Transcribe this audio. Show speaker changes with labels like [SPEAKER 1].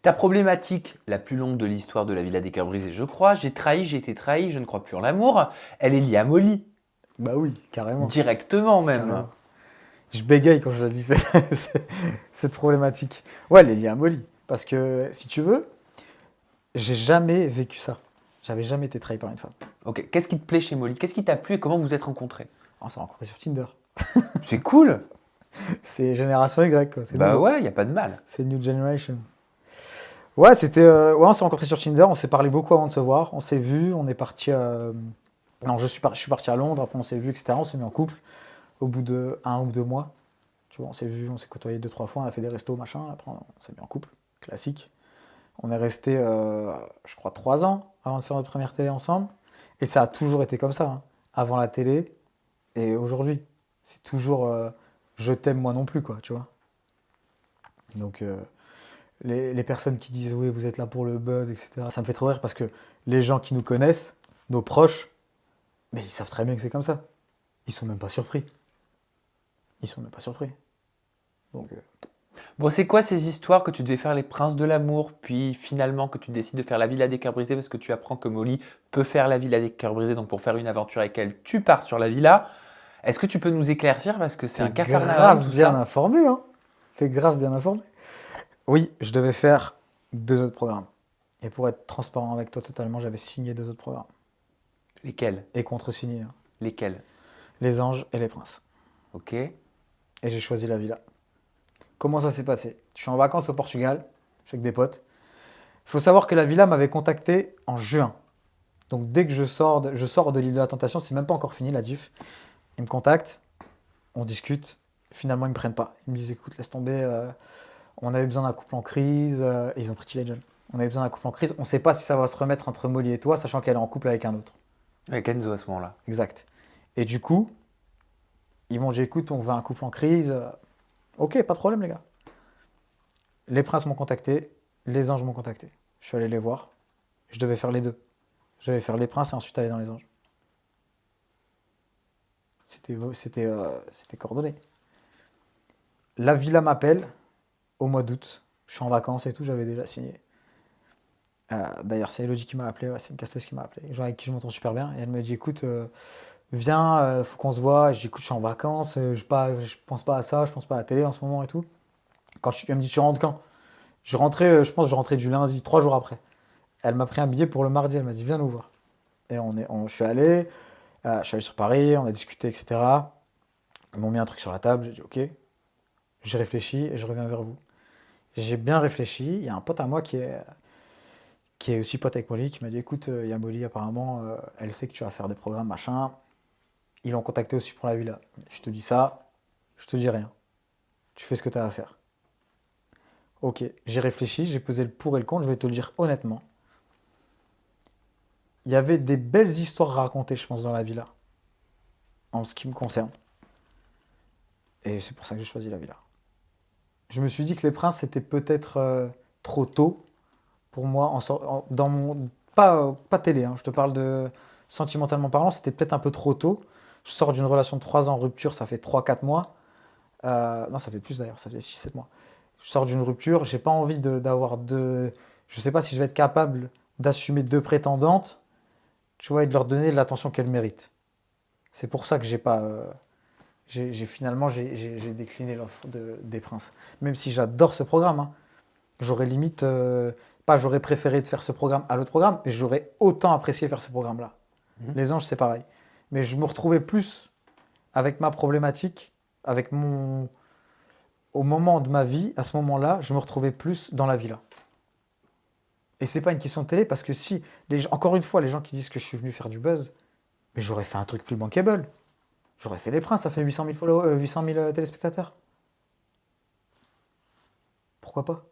[SPEAKER 1] Ta problématique, la plus longue de l'histoire de la Villa des Cœurs Brisés, je crois, j'ai trahi, j'ai été trahi, je ne crois plus en l'amour, elle est liée à Molly,
[SPEAKER 2] Bah oui, carrément,
[SPEAKER 1] directement même.
[SPEAKER 2] carrément. Je bégaye quand je la dis, cette problématique. Ouais, elle est liée à Molly. Parce que, si tu veux, j'ai jamais vécu ça. J'avais jamais été trahi par une femme.
[SPEAKER 1] Ok, qu'est-ce qui te plaît chez Molly? Qu'est-ce qui t'a plu et comment vous vous êtes rencontrés?
[SPEAKER 2] On s'est rencontrés sur Tinder.
[SPEAKER 1] C'est cool.
[SPEAKER 2] C'est génération Y, quoi. C'est
[SPEAKER 1] Bah
[SPEAKER 2] nouveau.
[SPEAKER 1] ouais, y a pas de mal.
[SPEAKER 2] C'est New Generation. Ouais, ouais, on s'est rencontrés sur Tinder. On s'est parlé beaucoup avant de se voir. On s'est vu. On est parti. Non, je suis parti à Londres. Après, on s'est vu, etc. On s'est mis en couple au bout de 1 ou 2 mois. Tu vois, on s'est vu, on s'est côtoyé 2, 3 fois. On a fait des restos, machin. Après, on s'est mis en couple. Classique. On est resté, je crois, 3 ans avant de faire notre première télé ensemble. Et ça a toujours été comme ça, hein. Avant la télé et aujourd'hui. C'est toujours je t'aime moi non plus, quoi, tu vois. Donc, les personnes qui disent oui, vous êtes là pour le buzz, etc., ça me fait trop rire parce que les gens qui nous connaissent, nos proches, mais ils savent très bien que c'est comme ça. Ils sont même pas surpris. Ils sont même pas surpris. Donc,
[SPEAKER 1] Bon, c'est quoi ces histoires que tu devais faire les princes de l'amour, puis finalement que tu décides de faire la Villa des Cœurs Brisés parce que tu apprends que Molly peut faire la Villa des Cœurs Brisés, donc pour faire une aventure avec elle, tu pars sur la villa. Est-ce que tu peux nous éclaircir parce que c'est
[SPEAKER 2] t'es
[SPEAKER 1] un cafarnaum
[SPEAKER 2] grave
[SPEAKER 1] tout
[SPEAKER 2] bien
[SPEAKER 1] ça?
[SPEAKER 2] informé, hein. T'es grave bien informé. Oui, je devais faire 2 autres programmes. Et pour être transparent avec toi totalement, j'avais signé 2 autres programmes.
[SPEAKER 1] Lesquels?
[SPEAKER 2] Et contre-signé, hein.
[SPEAKER 1] Lesquels?
[SPEAKER 2] Les anges et les princes.
[SPEAKER 1] Ok.
[SPEAKER 2] Et j'ai choisi la villa. Comment ça s'est passé? Je suis en vacances au Portugal, je suis avec des potes. Il faut savoir que la villa m'avait contacté en juin. Donc dès que je sors de l'île de la Tentation, c'est même pas encore fini la diff. Ils me contactent, on discute. Finalement, ils me prennent pas. Ils me disent écoute, laisse tomber, on avait besoin d'un couple en crise. Et ils ont pris Legend. On avait besoin d'un couple en crise. On ne sait pas si ça va se remettre entre Molly et toi, sachant qu'elle est en couple avec un autre.
[SPEAKER 1] Avec Enzo à ce moment-là.
[SPEAKER 2] Exact. Et du coup, ils m'ont dit écoute, on veut un couple en crise. Ok, pas de problème, les gars. Les princes m'ont contacté, les anges m'ont contacté. Je suis allé les voir. Je devais faire les deux. Je devais faire les princes et ensuite aller dans les anges. C'était coordonné. La villa m'appelle au mois d'août. Je suis en vacances et tout, j'avais déjà signé. D'ailleurs, c'est Elodie qui m'a appelé, ouais, c'est une casteuse qui m'a appelé, genre avec qui je m'entends super bien. Et elle me dit écoute, viens, faut qu'on se voit. Je dis écoute, je suis en vacances, je pense pas à ça, je pense pas à la télé en ce moment et tout. Elle me dit tu rentres quand? Je rentrais, je pense, que je rentrais du lundi, 3 jours après. Elle m'a pris un billet pour le mardi, elle m'a dit viens nous voir. Et je suis allé sur Paris, on a discuté, etc. Ils m'ont mis un truc sur la table, j'ai dit ok, j'ai réfléchi et je reviens vers vous. J'ai bien réfléchi, il y a un pote à moi qui est aussi pote avec Molly, qui m'a dit écoute, il y a Molly apparemment, elle sait que tu vas faire des programmes, machin. Ils l'ont contacté aussi pour la villa. Je te dis ça, je te dis rien. Tu fais ce que tu as à faire. Ok, j'ai réfléchi, j'ai pesé le pour et le contre, je vais te le dire honnêtement. Il y avait des belles histoires à raconter, je pense, dans la villa, en ce qui me concerne. Et c'est pour ça que j'ai choisi la villa. Je me suis dit que les princes, c'était peut-être trop tôt pour moi, dans mon. Pas télé, hein, je te parle de sentimentalement parlant, c'était peut-être un peu trop tôt. Je sors d'une relation de 3 ans, rupture, ça fait 3, 4 mois. Non, ça fait plus d'ailleurs, ça fait 6, 7 mois. Je sors d'une rupture, j'ai pas envie d'avoir deux. Je sais pas si je vais être capable d'assumer 2 prétendantes, tu vois, et de leur donner l'attention qu'elles méritent. C'est pour ça que j'ai pas. Finalement, j'ai décliné l'offre des Princes. Même si j'adore ce programme, hein. J'aurais limite. Pas j'aurais préféré de faire ce programme à l'autre programme, mais j'aurais autant apprécié faire ce programme-là.
[SPEAKER 1] Mhm.
[SPEAKER 2] Les anges, c'est pareil. Mais je me retrouvais plus avec ma problématique, avec mon. Au moment de ma vie, à ce moment-là, je me retrouvais plus dans la villa. Et c'est pas une question de télé, parce que si. Encore une fois, les gens qui disent que je suis venu faire du buzz, mais j'aurais fait un truc plus bankable. J'aurais fait les princes, ça fait 800 000 téléspectateurs. Pourquoi pas?